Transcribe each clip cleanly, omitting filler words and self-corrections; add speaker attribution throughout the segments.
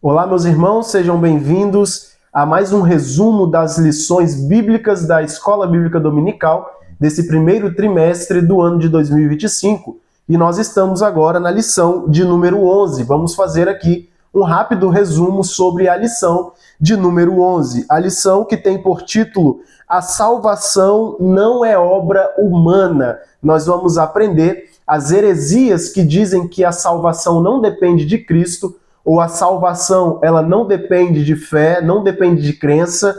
Speaker 1: Olá, meus irmãos, sejam bem-vindos a mais um resumo das lições bíblicas da Escola Bíblica Dominical desse primeiro trimestre do ano de 2025. E nós estamos agora na lição de número 11. Vamos fazer aqui um rápido resumo sobre a lição de número 11. A lição que tem por título A Salvação Não é Obra Humana. Nós vamos aprender as heresias que dizem que a salvação não depende de Cristo, ou a salvação ela não depende de fé, não depende de crença,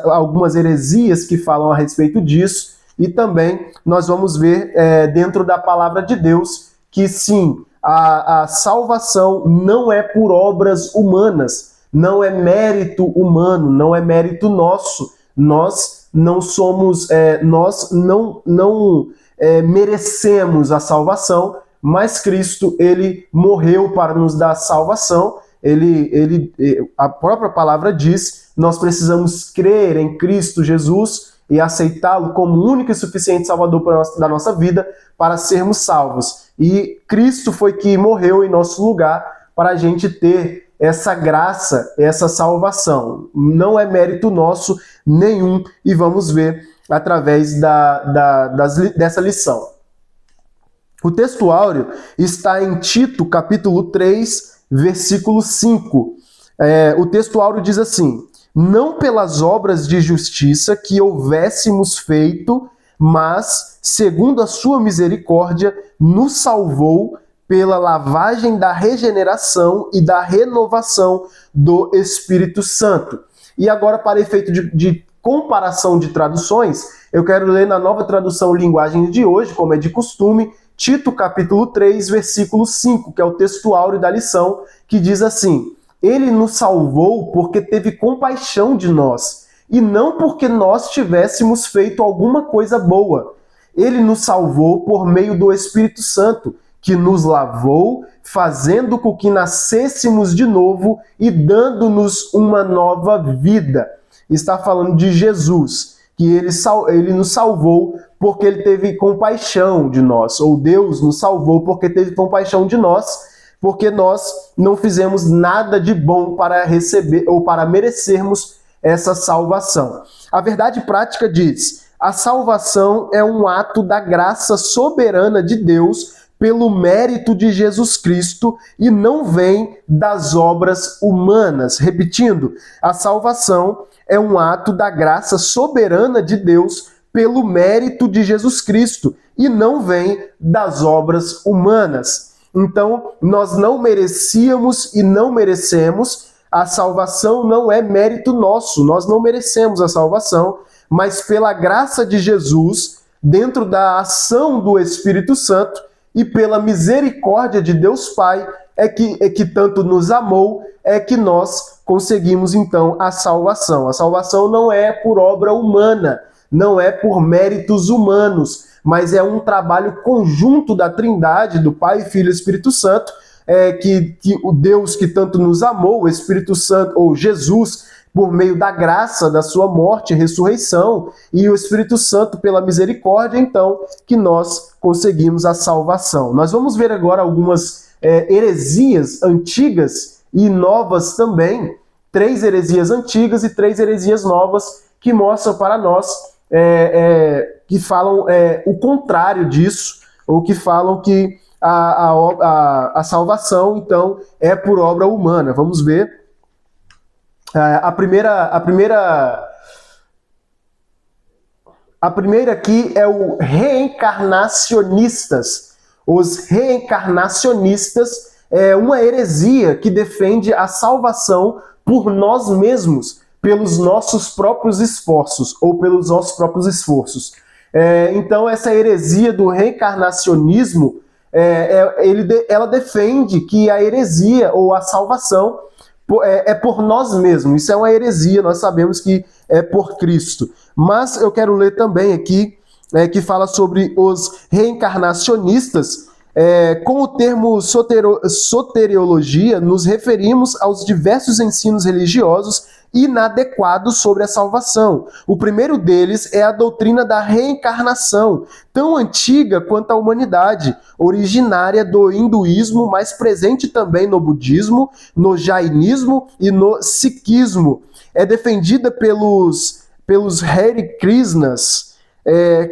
Speaker 1: algumas heresias que falam a respeito disso, e também nós vamos ver dentro da palavra de Deus que sim, a salvação não é por obras humanas, não é mérito humano, não é mérito nosso, nós não somos, merecemos a salvação, mas Cristo, ele morreu para nos dar salvação. A própria palavra diz, nós precisamos crer em Cristo Jesus e aceitá-lo como único e suficiente Salvador da nossa vida para sermos salvos. E Cristo foi que morreu em nosso lugar para a gente ter essa graça, essa salvação. Não é mérito nosso nenhum, e vamos ver através dessa lição. O texto áureo está em Tito, capítulo 3, versículo 5. O texto áureo diz assim: não pelas obras de justiça que houvéssemos feito, mas, segundo a sua misericórdia, nos salvou pela lavagem da regeneração e da renovação do Espírito Santo. E agora, para efeito de comparação de traduções, eu quero ler na Nova Tradução Linguagem de hoje, como é de costume, Tito capítulo 3, versículo 5, que é o texto áureo da lição, que diz assim: ele nos salvou porque teve compaixão de nós, e não porque nós tivéssemos feito alguma coisa boa. Ele nos salvou por meio do Espírito Santo, que nos lavou, fazendo com que nascêssemos de novo e dando-nos uma nova vida. Está falando de Jesus, que ele nos salvou porque ele teve compaixão de nós, ou Deus nos salvou porque teve compaixão de nós, porque nós não fizemos nada de bom para receber ou para merecermos essa salvação. A verdade prática diz: a salvação é um ato da graça soberana de Deus pelo mérito de Jesus Cristo e não vem das obras humanas. Repetindo, a salvação é um ato da graça soberana de Deus pelo mérito de Jesus Cristo e não vem das obras humanas. Então, nós não merecíamos e não merecemos, a salvação não é mérito nosso, nós não merecemos a salvação, mas pela graça de Jesus, dentro da ação do Espírito Santo e pela misericórdia de Deus Pai, é que tanto nos amou, é que nós conseguimos então a salvação. A salvação não é por obra humana, não é por méritos humanos, mas é um trabalho conjunto da Trindade, do Pai, Filho e Espírito Santo, que o Deus que tanto nos amou, o Espírito Santo, ou Jesus, por meio da graça da sua morte e ressurreição, e o Espírito Santo pela misericórdia, então, que nós conseguimos a salvação. Nós vamos ver agora algumas heresias antigas e novas também, 3 heresias antigas e 3 heresias novas que mostram para nós, que falam o contrário disso, ou que falam que a salvação, então, é por obra humana. Vamos ver. A primeira aqui é o reencarnacionistas. Os reencarnacionistas é uma heresia que defende a salvação por nós mesmos, pelos nossos próprios esforços, ou pelos nossos próprios esforços. Então, essa heresia do reencarnacionismo, ela defende que a heresia, ou a salvação, é por nós mesmos. Isso é uma heresia, nós sabemos que é por Cristo. Mas eu quero ler também aqui, que fala sobre os reencarnacionistas. Com o termo soteriologia, nos referimos aos diversos ensinos religiosos inadequados sobre a salvação. O primeiro deles é a doutrina da reencarnação, tão antiga quanto a humanidade, originária do hinduísmo, mas presente também no budismo, no jainismo e no sikhismo. É defendida pelos Hare Krishnas,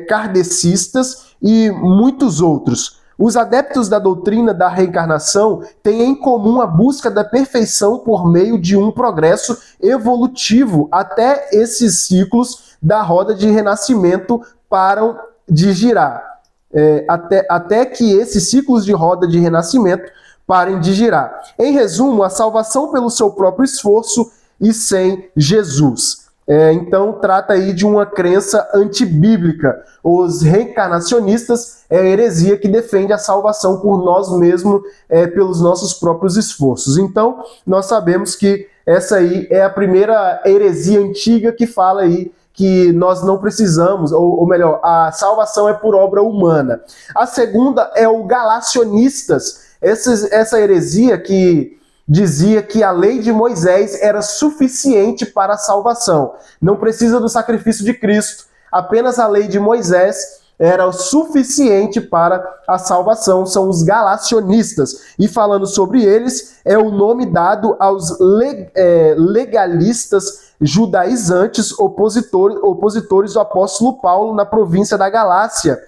Speaker 1: kardecistas e muitos outros. Os adeptos da doutrina da reencarnação têm em comum a busca da perfeição por meio de um progresso evolutivo até esses ciclos da roda de renascimento param de girar. Até que esses ciclos de roda de renascimento parem de girar. Em resumo, a salvação pelo seu próprio esforço e sem Jesus. Então, trata aí de uma crença antibíblica. Os reencarnacionistas é a heresia que defende a salvação por nós mesmos, pelos nossos próprios esforços. Então, nós sabemos que essa aí é a primeira heresia antiga que fala aí que nós não precisamos, ou melhor, a salvação é por obra humana. A segunda é o galacionistas. Essa heresia que dizia que a lei de Moisés era suficiente para a salvação. Não precisa do sacrifício de Cristo. Apenas a lei de Moisés era o suficiente para a salvação. São os galacionistas. E falando sobre eles, é o nome dado aos legalistas judaizantes, opositores do apóstolo Paulo na província da Galácia.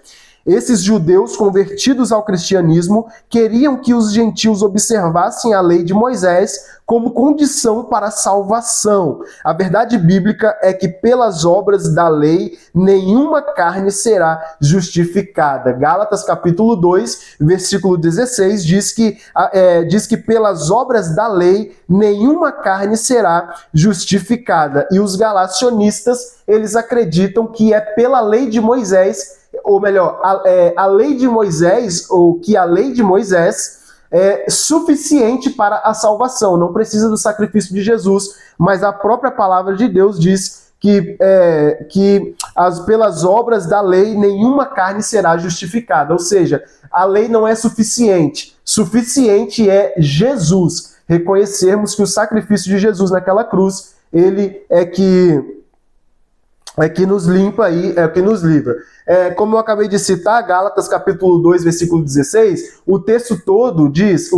Speaker 1: Esses judeus convertidos ao cristianismo queriam que os gentios observassem a lei de Moisés como condição para a salvação. A verdade bíblica é que pelas obras da lei nenhuma carne será justificada. Gálatas capítulo 2, versículo 16 diz que pelas obras da lei nenhuma carne será justificada. E os galacionistas, eles acreditam que é pela lei de Moisés, ou melhor, a lei de Moisés, ou que a lei de Moisés é suficiente para a salvação, não precisa do sacrifício de Jesus, mas a própria palavra de Deus diz que pelas obras da lei nenhuma carne será justificada, ou seja, a lei não é suficiente, suficiente é Jesus, reconhecermos que o sacrifício de Jesus naquela cruz, ele é que nos limpa aí, é o que nos livra. Como eu acabei de citar, Gálatas capítulo 2, versículo 16, o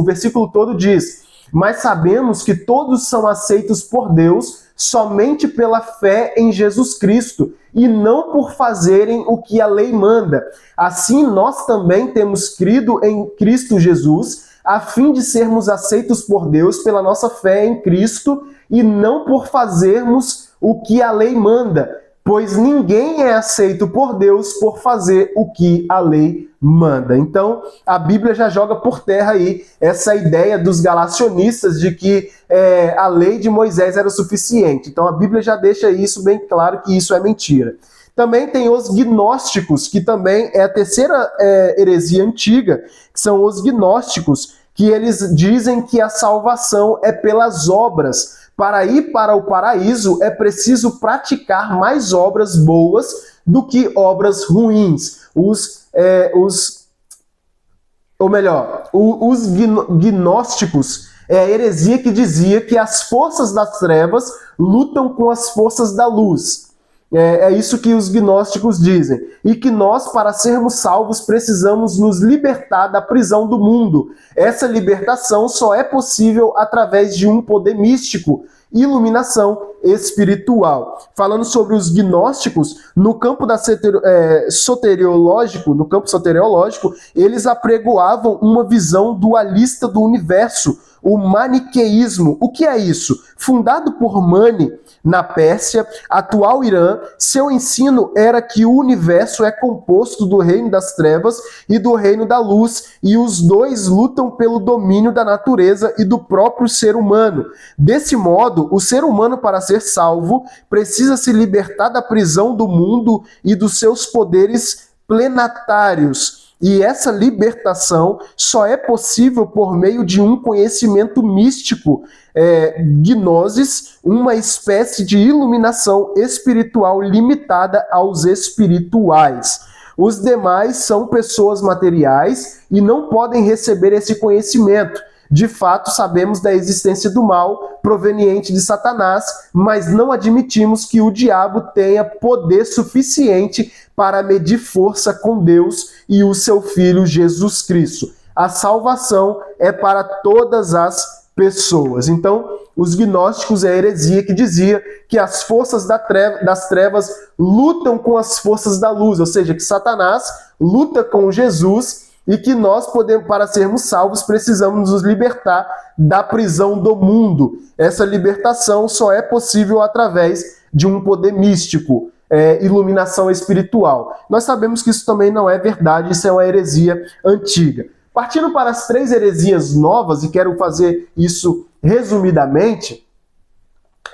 Speaker 1: versículo todo diz: mas sabemos que todos são aceitos por Deus somente pela fé em Jesus Cristo, e não por fazerem o que a lei manda. Assim, nós também temos crido em Cristo Jesus, a fim de sermos aceitos por Deus pela nossa fé em Cristo, e não por fazermos o que a lei manda. Pois ninguém é aceito por Deus por fazer o que a lei manda. Então, a Bíblia já joga por terra aí essa ideia dos galacionistas de que a lei de Moisés era o suficiente. Então, a Bíblia já deixa isso bem claro que isso é mentira. Também tem os gnósticos, que também é a terceira heresia antiga, que são os gnósticos, que eles dizem que a salvação é pelas obras. Para ir para o paraíso é praticar mais obras boas do que obras ruins. Os gnósticos é a heresia que dizia que as forças das trevas lutam com as forças da luz. É isso que os gnósticos dizem. E que nós, para sermos salvos, precisamos nos libertar da prisão do mundo. Essa libertação só é possível através de um poder místico, iluminação espiritual. Falando sobre os gnósticos, no campo soteriológico, eles apregoavam uma visão dualista do universo, o maniqueísmo. O que é isso? Fundado por Mani, na Pérsia, atual Irã, seu ensino era que o universo é composto do reino das trevas e do reino da luz, e os dois lutam pelo domínio da natureza e do próprio ser humano. Desse modo, o ser humano, para ser salvo, precisa se libertar da prisão do mundo e dos seus poderes plenatários. E essa libertação só é possível por meio de um conhecimento místico, gnosis, uma espécie de iluminação espiritual limitada aos espirituais. Os demais são pessoas materiais e não podem receber esse conhecimento. De fato, sabemos da existência do mal proveniente de Satanás, mas não admitimos que o diabo tenha poder suficiente para medir força com Deus e o seu Filho Jesus Cristo. A salvação é para todas as pessoas. Então, os gnósticos é a heresia que dizia que as forças das trevas lutam com as forças da luz, ou seja, que Satanás luta com Jesus e que nós, para sermos salvos, precisamos nos libertar da prisão do mundo. Essa libertação só é possível através de um poder místico, iluminação espiritual. Nós sabemos que isso também não é verdade, isso é uma heresia antiga. Partindo para as 3 heresias novas, e quero fazer isso resumidamente,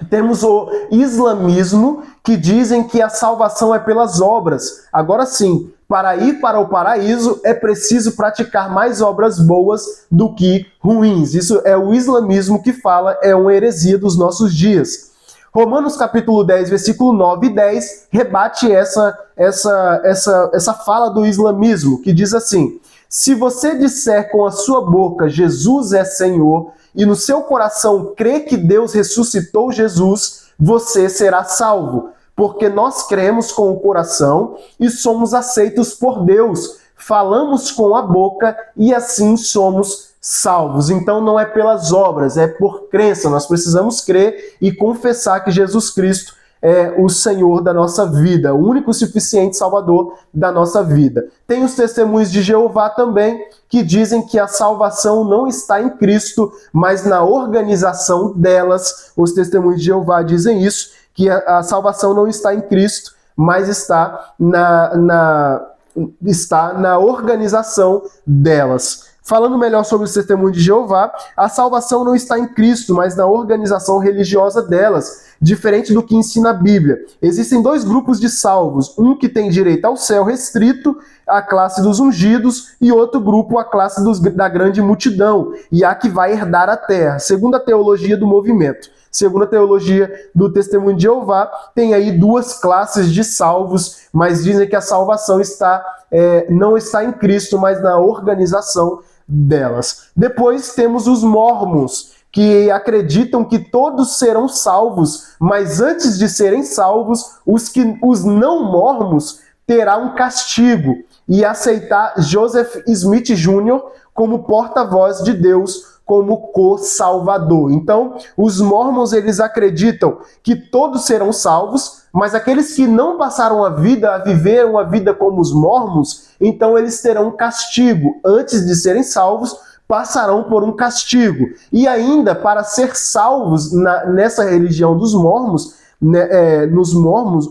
Speaker 1: temos o islamismo, que dizem que a salvação é pelas obras. Agora sim, para ir para o paraíso é preciso praticar mais obras boas do que ruins. Isso é o islamismo que fala, é uma heresia dos nossos dias. Romanos capítulo 10, versículo 9 e 10, rebate essa fala do islamismo, que diz assim: se você disser com a sua boca Jesus é Senhor e no seu coração crê que Deus ressuscitou Jesus, você será salvo, porque nós cremos com o coração e somos aceitos por Deus, falamos com a boca e assim somos salvos. Então não é pelas obras, é por crença. Nós precisamos crer e confessar que Jesus Cristo é o Senhor da nossa vida, o único e suficiente Salvador da nossa vida. Tem os testemunhos de Jeová também, que dizem que a salvação não está em Cristo, mas na organização delas. Os testemunhos de Jeová dizem isso, que a salvação não está em Cristo, mas está na organização delas. Falando melhor sobre o testemunho de Jeová, a salvação não está em Cristo, mas na organização religiosa delas, diferente do que ensina a Bíblia. Existem 2 grupos de salvos, um que tem direito ao céu restrito, a classe dos ungidos, e outro grupo, a classe da grande multidão, e a que vai herdar a terra, segundo a teologia do movimento. Segundo a teologia do testemunho de Jeová, tem aí 2 classes de salvos, mas dizem que a salvação não está em Cristo, mas na organização delas. Depois temos os mórmons, que acreditam que todos serão salvos, mas antes de serem salvos, os não mórmons terão um castigo e aceitar Joseph Smith Jr. como porta-voz de Deus, como co-salvador. Então, os mórmons, eles acreditam que todos serão salvos, mas aqueles que não passaram a viver uma vida como os mórmons, então eles terão um castigo. Antes de serem salvos, passarão por um castigo. E ainda, para ser salvos nessa religião dos mórmons, nos mórmons,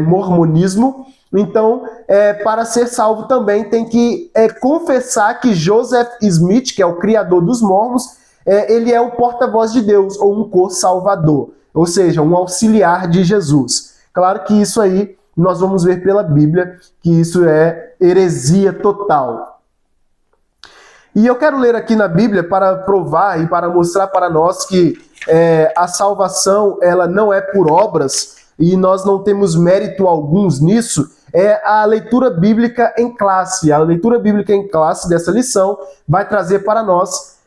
Speaker 1: mormonismo, então, para ser salvo também tem que confessar que Joseph Smith, que é o criador dos mórmons, ele é o porta-voz de Deus, ou um co-salvador, ou seja, um auxiliar de Jesus. Claro que isso aí, nós vamos ver pela Bíblia, que isso é heresia total. E eu quero ler aqui na Bíblia para provar e para mostrar para nós que a salvação ela não é por obras, e nós não temos mérito alguns nisso, é a leitura bíblica em classe. A leitura bíblica em classe dessa lição vai trazer para nós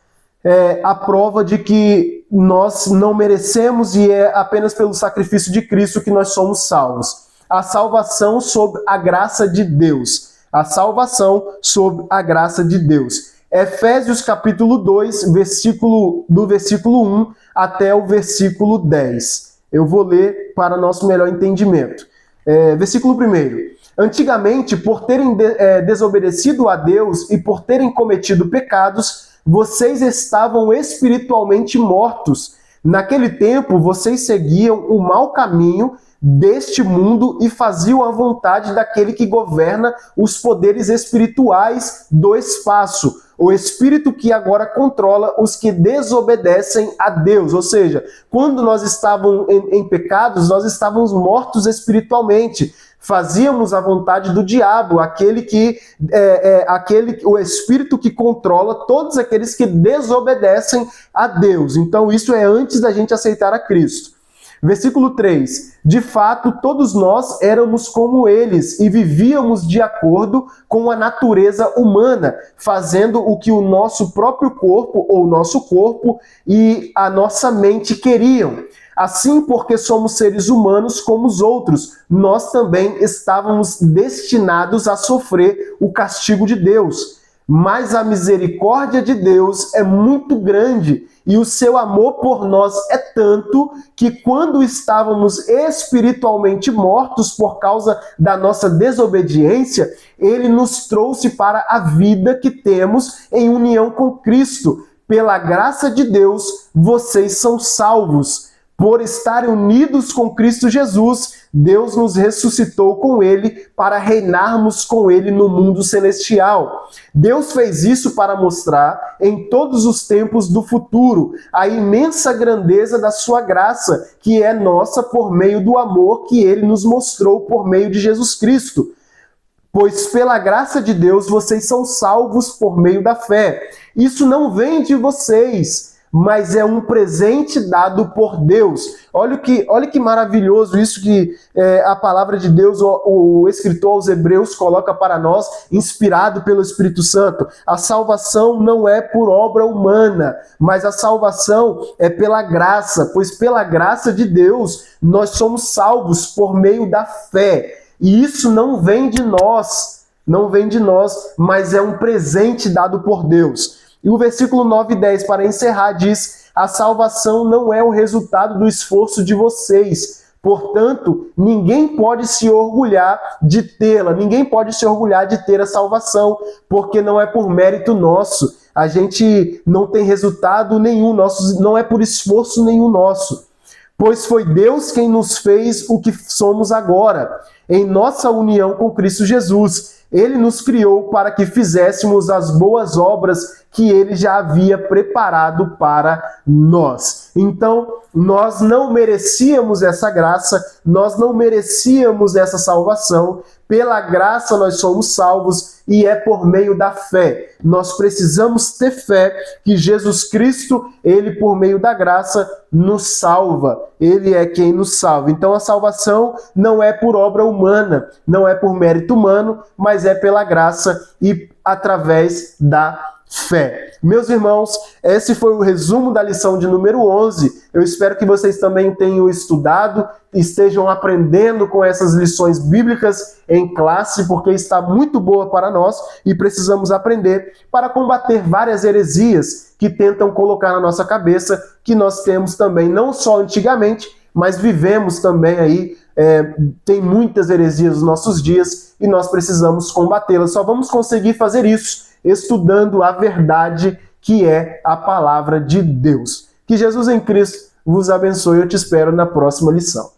Speaker 1: a prova de que nós não merecemos e é apenas pelo sacrifício de Cristo que nós somos salvos. A salvação sob a graça de Deus. A salvação sob a graça de Deus. Efésios capítulo 2, do versículo 1 até o versículo 10. Eu vou ler para nosso melhor entendimento. Versículo 1. Antigamente, por terem desobedecido a Deus e por terem cometido pecados, vocês estavam espiritualmente mortos. Naquele tempo, vocês seguiam o mau caminho deste mundo e faziam a vontade daquele que governa os poderes espirituais do espaço, o espírito que agora controla os que desobedecem a Deus. Ou seja, quando nós estávamos em pecados, nós estávamos mortos espiritualmente. Fazíamos a vontade do diabo, o espírito que controla todos aqueles que desobedecem a Deus. Então isso é antes da gente aceitar a Cristo. Versículo 3: de fato, todos nós éramos como eles e vivíamos de acordo com a natureza humana, fazendo o que o nosso próprio corpo, ou nosso corpo e a nossa mente queriam. Assim, porque somos seres humanos como os outros, nós também estávamos destinados a sofrer o castigo de Deus. Mas a misericórdia de Deus é muito grande e o seu amor por nós é tanto que, quando estávamos espiritualmente mortos por causa da nossa desobediência, ele nos trouxe para a vida que temos em união com Cristo. Pela graça de Deus, vocês são salvos. Por estarem unidos com Cristo Jesus, Deus nos ressuscitou com Ele para reinarmos com Ele no mundo celestial. Deus fez isso para mostrar em todos os tempos do futuro a imensa grandeza da sua graça, que é nossa por meio do amor que Ele nos mostrou por meio de Jesus Cristo. Pois pela graça de Deus vocês são salvos por meio da fé. Isso não vem de vocês, mas é um presente dado por Deus. Olha que maravilhoso isso que a palavra de Deus, o escritor aos Hebreus, coloca para nós, inspirado pelo Espírito Santo. A salvação não é por obra humana, mas a salvação é pela graça, pois pela graça de Deus nós somos salvos por meio da fé. E isso não vem de nós, mas é um presente dado por Deus. E o versículo 9 e 10, para encerrar, diz: a salvação não é o resultado do esforço de vocês. Portanto, ninguém pode se orgulhar de tê-la, ninguém pode se orgulhar de ter a salvação, porque não é por mérito nosso. A gente não tem resultado nenhum nosso, não é por esforço nenhum nosso. Pois foi Deus quem nos fez o que somos agora, em nossa união com Cristo Jesus. Ele nos criou para que fizéssemos as boas obras que Ele já havia preparado para nós. Então, nós não merecíamos essa graça, nós não merecíamos essa salvação. Pela graça nós somos salvos e é por meio da fé. Nós precisamos ter fé que Jesus Cristo, Ele por meio da graça, nos salva. Ele é quem nos salva. Então a salvação não é por obra humana, não é por mérito humano, mas é pela graça e através da fé. Meus irmãos, esse foi o resumo da lição de número 11. Eu espero que vocês também tenham estudado, estejam aprendendo com essas lições bíblicas em classe, porque está muito boa para nós e precisamos aprender para combater várias heresias que tentam colocar na nossa cabeça, que nós temos também, não só antigamente, mas vivemos também aí. Tem muitas heresias nos nossos dias e nós precisamos combatê-las. Só vamos conseguir fazer isso estudando a verdade que é a palavra de Deus. Que Jesus em Cristo vos abençoe. Eu te espero na próxima lição.